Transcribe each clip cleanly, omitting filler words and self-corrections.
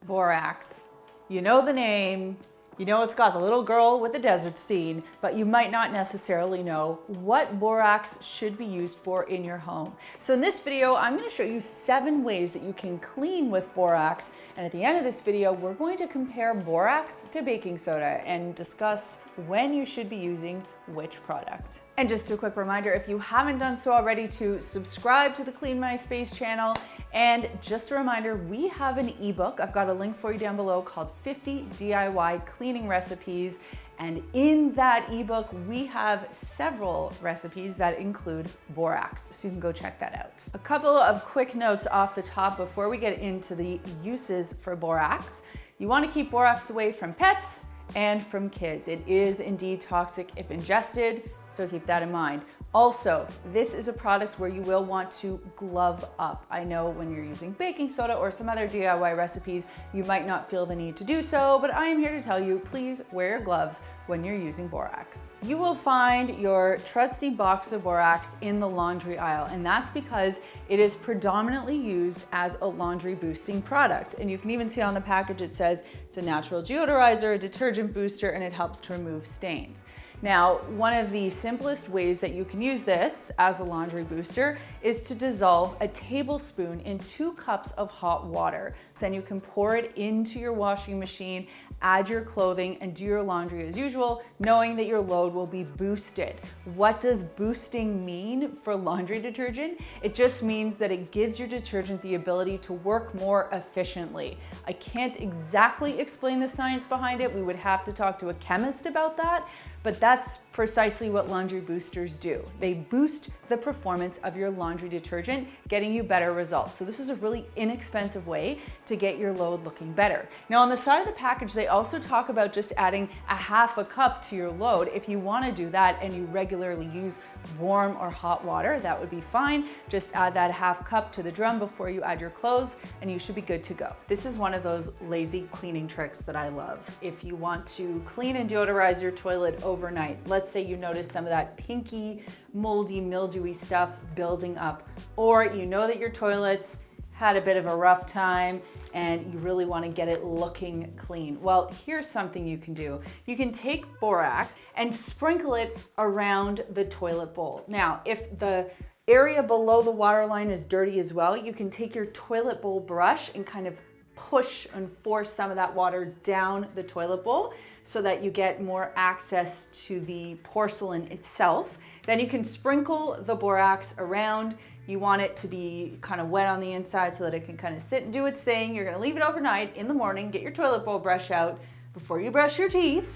Borax. You know the name, you know it's got the little girl with the desert scene, but you might not necessarily know what borax should be used for in your home. So in this video, I'm going to show you 7 ways that you can clean with borax. And at the end of this video, we're going to compare borax to baking soda and discuss when you should be using which product. And just a quick reminder, if you haven't done so already, to subscribe to the Clean My Space channel. And just a reminder, we have an ebook. I've got a link for you down below called 50 DIY Cleaning Recipes. And in that ebook, we have several recipes that include borax, so you can go check that out. A couple of quick notes off the top before we get into the uses for borax. You want to keep borax away from pets and from kids. It is indeed toxic if ingested, so keep that in mind. Also, this is a product where you will want to glove up. I know when you're using baking soda or some other DIY recipes, you might not feel the need to do so, but I am here to tell you, please wear your gloves when you're using borax. You will find your trusty box of borax in the laundry aisle, and that's because it is predominantly used as a laundry boosting product. And you can even see on the package it says it's a natural deodorizer, a detergent booster, and it helps to remove stains. Now, one of the simplest ways that you can use this as a laundry booster is to dissolve a tablespoon in 2 cups of hot water. Then you can pour it into your washing machine, add your clothing, and do your laundry as usual, knowing that your load will be boosted. What does boosting mean for laundry detergent? It just means that it gives your detergent the ability to work more efficiently. I can't exactly explain the science behind it. We would have to talk to a chemist about that, but that's precisely what laundry boosters do. They boost the performance of your laundry detergent, getting you better results. So this is a really inexpensive way to get your load looking better. Now on the side of the package, they also talk about just adding a half a cup to your load. If you want to do that and you regularly use warm or hot water, that would be fine. Just add that half cup to the drum before you add your clothes and you should be good to go. This is one of those lazy cleaning tricks that I love. If you want to clean and deodorize your toilet overnight, let's say you notice some of that pinky, moldy, mildewy stuff building up, or you know that your toilet's had a bit of a rough time and you really want to get it looking clean. Well, here's something you can do. You can take borax and sprinkle it around the toilet bowl. Now, if the area below the water line is dirty as well, you can take your toilet bowl brush and kind of push and force some of that water down the toilet bowl so that you get more access to the porcelain itself. Then you can sprinkle the borax around. You want it to be kind of wet on the inside so that it can kind of sit and do its thing. You're gonna leave it overnight. In the morning, get your toilet bowl brush out. Before you brush your teeth,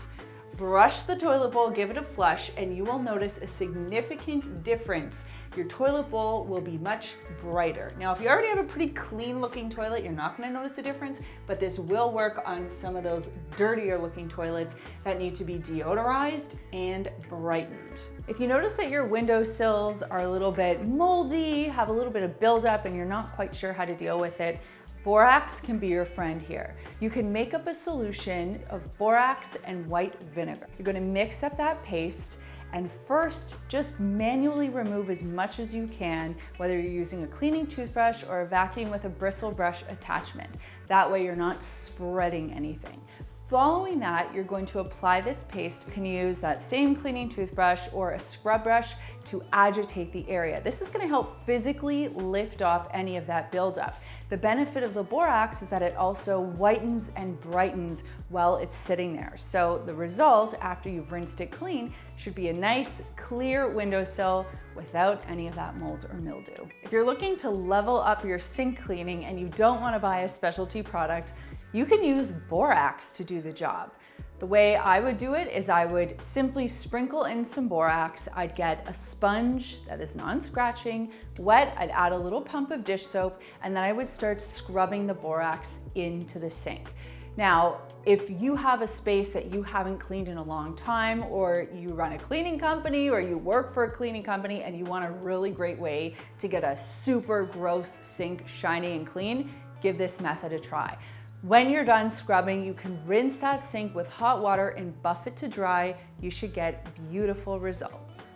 brush the toilet bowl, give it a flush, and you will notice a significant difference. Your toilet bowl will be much brighter. Now, if you already have a pretty clean looking toilet, you're not gonna notice a difference, but this will work on some of those dirtier looking toilets that need to be deodorized and brightened. If you notice that your window sills are a little bit moldy, have a little bit of buildup, and you're not quite sure how to deal with it, borax can be your friend here. You can make up a solution of borax and white vinegar. You're gonna mix up that paste and first just manually remove as much as you can, whether you're using a cleaning toothbrush or a vacuum with a bristle brush attachment. That way you're not spreading anything. Following that, you're going to apply this paste. You can use that same cleaning toothbrush or a scrub brush to agitate the area. This is going to help physically lift off any of that buildup. The benefit of the borax is that it also whitens and brightens while it's sitting there. So the result after you've rinsed it clean should be a nice, clear windowsill without any of that mold or mildew. If you're looking to level up your sink cleaning and you don't want to buy a specialty product, you can use borax to do the job. The way I would do it is I would simply sprinkle in some borax. I'd get a sponge that is non-scratching, wet. I'd add a little pump of dish soap, and then I would start scrubbing the borax into the sink. Now, if you have a space that you haven't cleaned in a long time, or you run a cleaning company, or you work for a cleaning company and you want a really great way to get a super gross sink shiny and clean, give this method a try. When you're done scrubbing, you can rinse that sink with hot water and buff it to dry. You should get beautiful results.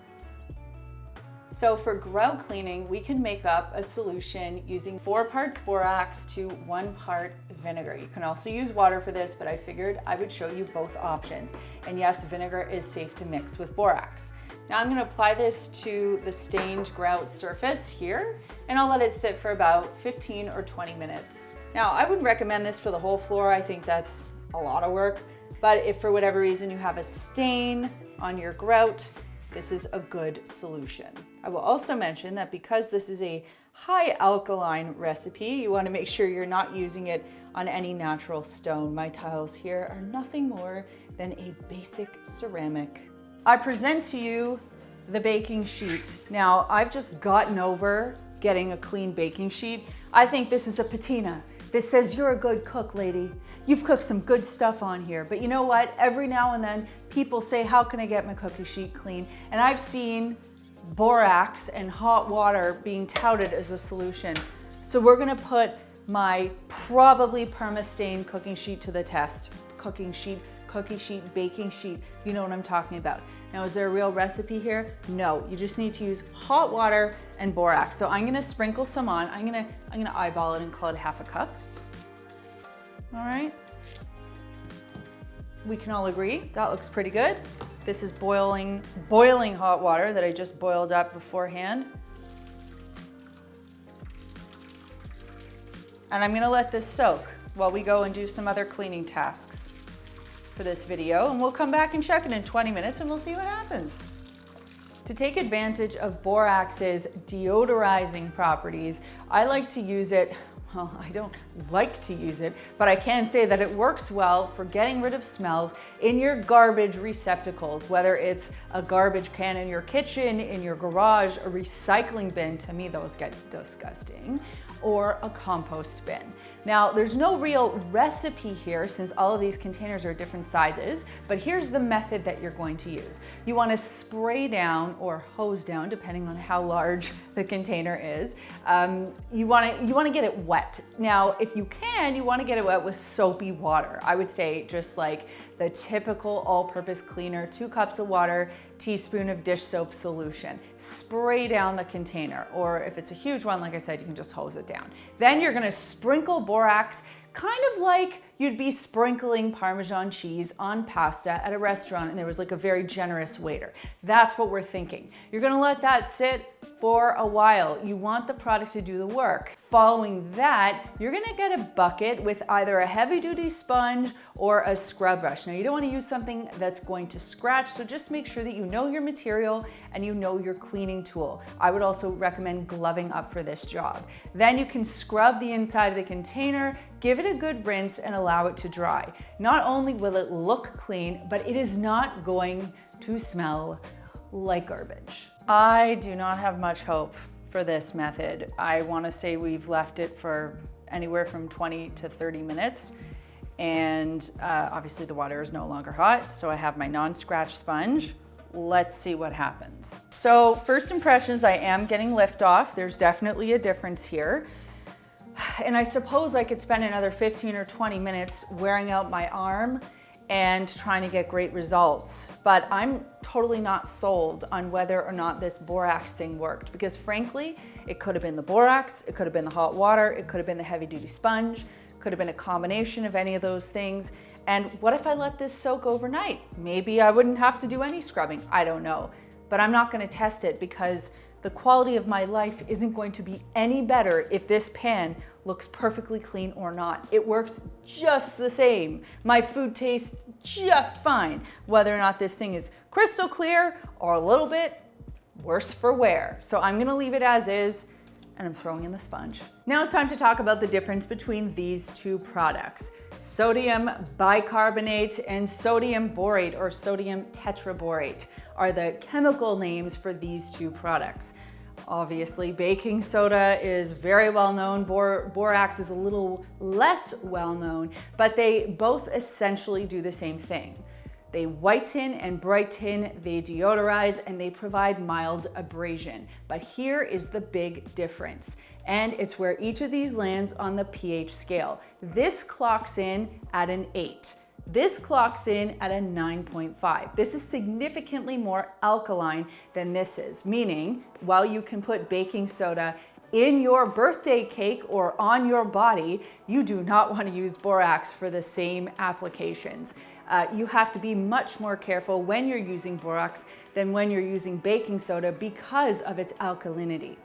So for grout cleaning, we can make up a solution using 4 parts borax to 1 part vinegar. You can also use water for this, but I figured I would show you both options. And yes, vinegar is safe to mix with borax. Now I'm gonna apply this to the stained grout surface here, and I'll let it sit for about 15 or 20 minutes. Now I wouldn't recommend this for the whole floor. I think that's a lot of work, but if for whatever reason you have a stain on your grout, this is a good solution. I will also mention that because this is a high alkaline recipe, you want to make sure you're not using it on any natural stone. My tiles here are nothing more than a basic ceramic. I present to you the baking sheet. Now, I've just gotten over getting a clean baking sheet. I think this is a patina. This says you're a good cook, lady. You've cooked some good stuff on here. But you know what? Every now and then people say, how can I get my cookie sheet clean? And I've seen borax and hot water being touted as a solution. So we're gonna put my probably perma-stained cooking sheet to the test. Cooking sheet, baking sheet, you know what I'm talking about. Now, is there a real recipe here? No, you just need to use hot water and borax. So I'm gonna sprinkle some on. I'm gonna eyeball it and call it half a cup. All right. We can all agree that looks pretty good. This is boiling hot water that I just boiled up beforehand. And I'm gonna let this soak while we go and do some other cleaning tasks for this video, and we'll come back and check it in 20 minutes and we'll see what happens. To take advantage of borax's deodorizing properties, I like to use it. Well, I don't like to use it, but I can say that it works well for getting rid of smells in your garbage receptacles, whether it's a garbage can in your kitchen, in your garage, a recycling bin, to me those get disgusting, or a compost bin. Now, there's no real recipe here since all of these containers are different sizes, but here's the method that you're going to use. You want to spray down or hose down, depending on how large the container is. You want to get it wet. Now, if you can, you want to get it wet with soapy water. I would say just like the typical all-purpose cleaner, 2 cups of water, teaspoon of dish soap solution. Spray down the container, or if it's a huge one, like I said, you can just hose it down. Then you're gonna sprinkle borax, kind of like you'd be sprinkling Parmesan cheese on pasta at a restaurant and there was like a very generous waiter. That's what we're thinking. You're gonna let that sit for a while. You want the product to do the work. Following that, you're gonna get a bucket with either a heavy-duty sponge or a scrub brush. Now, you don't wanna use something that's going to scratch, so just make sure that you know your material and you know your cleaning tool. I would also recommend gloving up for this job. Then you can scrub the inside of the container, give it a good rinse, and allow it to dry. Not only will it look clean, but it is not going to smell like garbage. I do not have much hope for this method. I want to say we've left it for anywhere from 20 to 30 minutes. And obviously the water is no longer hot. So I have my non-scratch sponge. Let's see what happens. So first impressions, I am getting lift off. There's definitely a difference here. And I suppose I could spend another 15 or 20 minutes wearing out my arm and trying to get great results. But I'm totally not sold on whether or not this borax thing worked, because frankly, it could have been the borax, it could have been the hot water, it could have been the heavy duty sponge, could have been a combination of any of those things. And what if I let this soak overnight? Maybe I wouldn't have to do any scrubbing, I don't know. But I'm not gonna test it because the quality of my life isn't going to be any better if this pan looks perfectly clean or not. It works just the same. My food tastes just fine, whether or not this thing is crystal clear or a little bit worse for wear. So I'm gonna leave it as is, and I'm throwing in the sponge. Now it's time to talk about the difference between these two products. Sodium bicarbonate and sodium borate or sodium tetraborate are the chemical names for these two products. Obviously, baking soda is very well known. Borax is a little less well known, but they both essentially do the same thing. They whiten and brighten, they deodorize, and they provide mild abrasion. But here is the big difference, and it's where each of these lands on the pH scale. This clocks in at an 8. This clocks in at a 9.5. This is significantly more alkaline than this is, meaning while you can put baking soda in your birthday cake or on your body, you do not want to use borax for the same applications. You have to be much more careful when you're using borax than when you're using baking soda because of its alkalinity.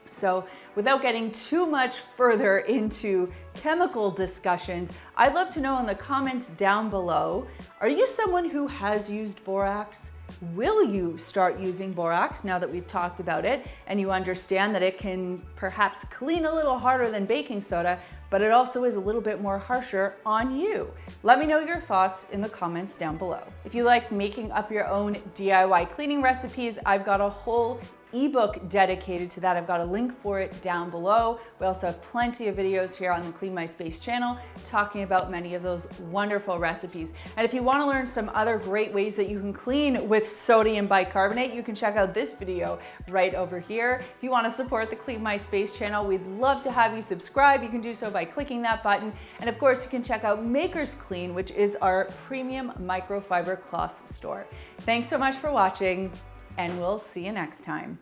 So without getting too much further into chemical discussions, I'd love to know in the comments down below, are you someone who has used borax? Will you start using borax now that we've talked about it and you understand that it can perhaps clean a little harder than baking soda, but it also is a little bit more harsher on you? Let me know your thoughts in the comments down below. If you like making up your own DIY cleaning recipes, I've got a whole ebook dedicated to that. I've got a link for it down below. We also have plenty of videos here on the Clean My Space channel talking about many of those wonderful recipes. And if you want to learn some other great ways that you can clean with sodium bicarbonate, you can check out this video right over here. If you want to support the Clean My Space channel, we'd love to have you subscribe. You can do so by clicking that button. And of course, you can check out Maker's Clean, which is our premium microfiber cloths store. Thanks so much for watching, and we'll see you next time.